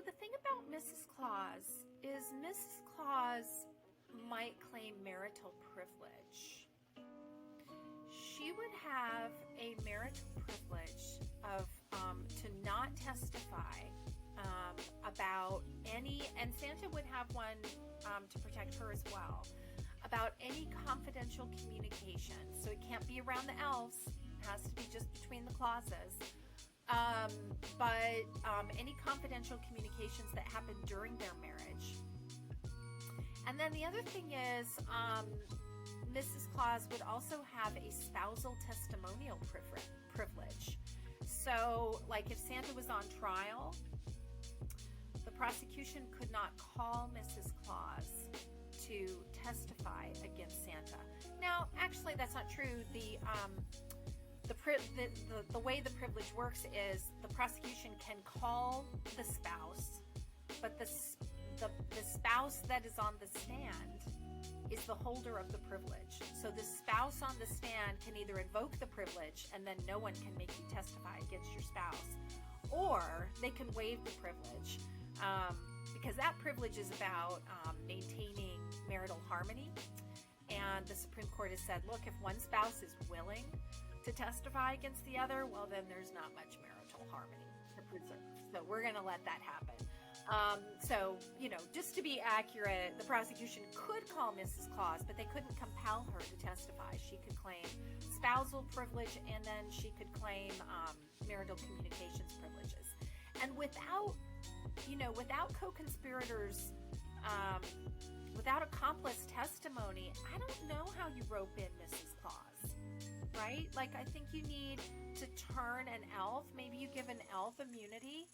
the thing about Mrs. Claus is Mrs. Claus might claim marital privilege. She would have a marital privilege of to not testify about any, and Santa would have one to protect her as well, about any confidential communication. So it can't be around the elves. It has to be just between the Clauses. But any confidential communications that happen during their marriage. And then the other thing is, Mrs. Claus would also have a spousal testimonial privilege. So, like if Santa was on trial, the prosecution could not call Mrs. Claus to testify against Santa. Now, actually, that's not true. The way the privilege works is the prosecution can call the spouse, but the spouse that is on the stand is the holder of the privilege. So the spouse on the stand can either invoke the privilege and then no one can make you testify against your spouse, or they can waive the privilege because that privilege is about maintaining marital harmony. And the Supreme Court has said, look, if one spouse is willing to testify against the other, well, then there's not much marital harmony to preserve. So we're going to let that happen. So, just to be accurate, the prosecution could call Mrs. Claus, but they couldn't compel her to testify. She could claim spousal privilege, and then she could claim marital communications privileges. And without co-conspirators, without accomplice testimony, I don't know how you rope in Mrs. Claus, right? Like, I think you need to turn an elf. Maybe you give an elf immunity